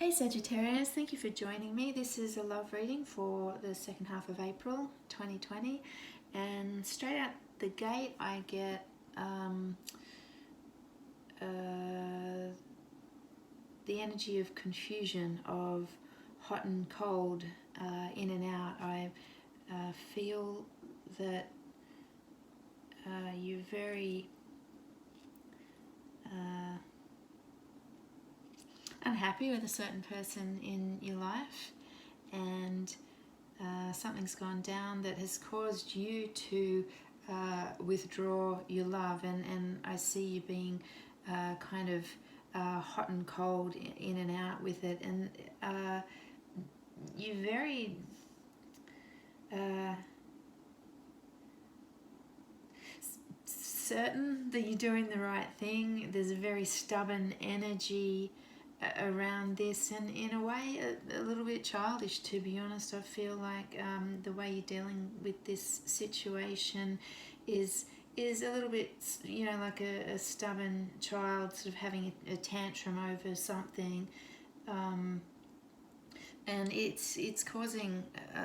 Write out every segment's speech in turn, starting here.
Hey Sagittarius, thank you for joining me. This is a love reading for the second half of April 2020, and straight out the gate I get the energy of confusion, of hot and cold, in and out. I feel that you're very unhappy with a certain person in your life, and something's gone down that has caused you to withdraw your love, and I see you being kind of hot and cold, in and out with it, and you're very certain that you're doing the right thing. There's a very stubborn energy around this, and in a way a little bit childish, to be honest. I feel like the way you're dealing with this situation is a little bit, like a stubborn child sort of having a tantrum over something, and it's causing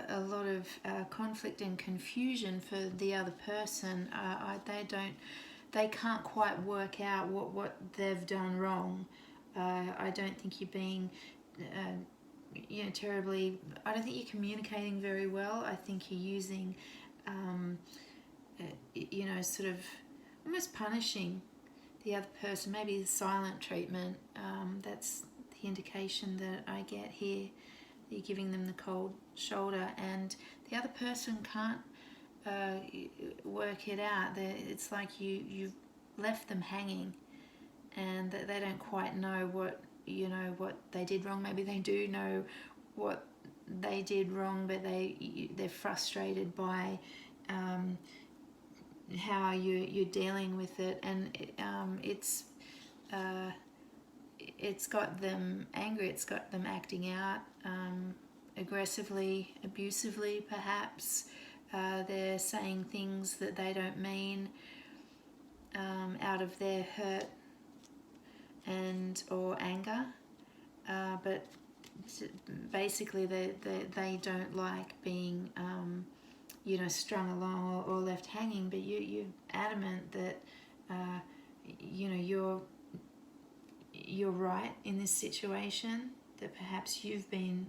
a lot of conflict and confusion for the other person. They can't quite work out what they've done wrong. I don't think you're being, terribly. I don't think you're communicating very well. I think you're using, sort of almost punishing the other person. Maybe the silent treatment. That's the indication that I get here. You're giving them the cold shoulder, and the other person can't work it out. It's like you've left them hanging, and that they don't quite know what they did wrong. Maybe they do know what they did wrong, but they're frustrated by how you're dealing with it, and it's got them angry. It's got them acting out aggressively, abusively, perhaps. They're saying things that they don't mean, out of their hurt and or anger, but basically they don't like being strung along or left hanging. But you're adamant that you're right in this situation, that perhaps you've been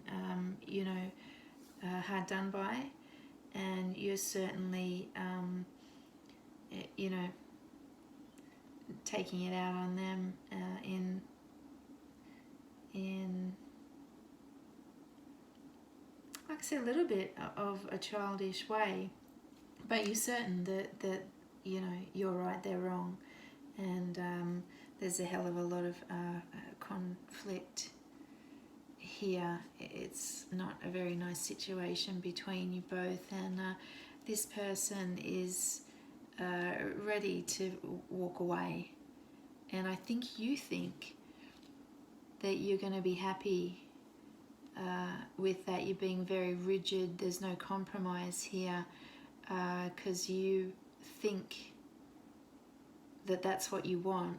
hard done by, and you're certainly taking it out on them in like I said, a little bit of a childish way, but you're certain that you're right, they're wrong, and there's a hell of a lot of conflict here. It's not a very nice situation between you both, and this person is ready to walk away, and I think you think that you're going to be happy with that. You're being very rigid. There's no compromise here, because you think that that's what you want.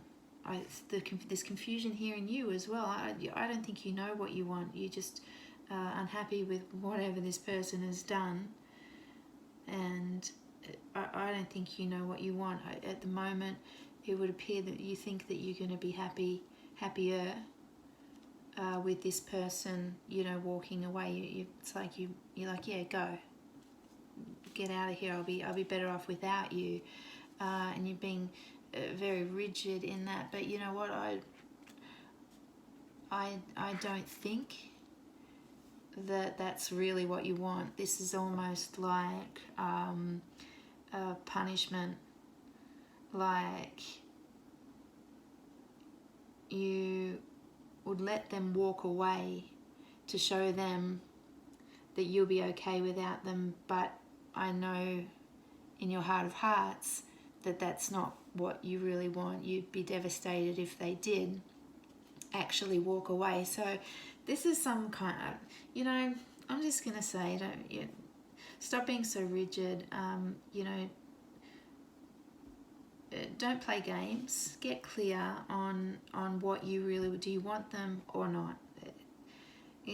There's confusion here in you as well. I don't think you know what you want. You're just unhappy with whatever this person has done, and I don't think you know what you want. At the moment, it would appear that you think that you're going to be happier with this person, walking away. It's like you're like, yeah, go, get out of here. I'll be better off without you, and you're being very rigid in that. But you know what? I don't think that that's really what you want. This is almost like a punishment, like you would let them walk away to show them that you'll be okay without them. But I know in your heart of hearts that that's not what you really want. You'd be devastated if they did actually walk away. So this is some kind of, I'm just going to say, stop being so rigid. Don't play games. Get clear on what you really do. You want them or not?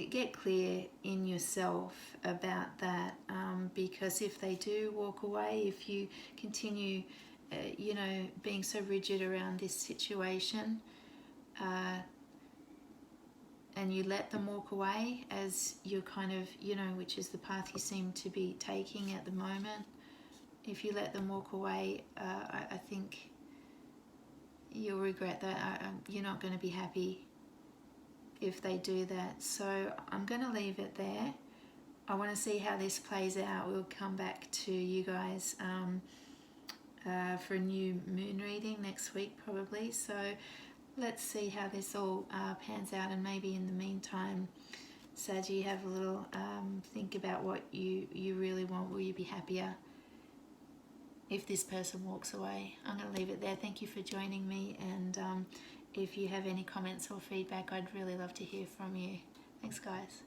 get clear in yourself about that, because if they do walk away, if you continue you know, being so rigid around this situation, and you let them walk away, as you're kind of, you know, which is the path you seem to be taking at the moment, if you let them walk away, I think you'll regret that. You're not going to be happy if they do that. So I'm going to leave it there. I want to see how this plays out. We'll come back to you guys for a new moon reading next week probably. So let's see how this all pans out, and maybe in the meantime, Saggy, have a little think about what you really want. Will you be happier if this person walks away? I'm going to leave it there. Thank you for joining me, and if you have any comments or feedback, I'd really love to hear from you. Thanks, guys.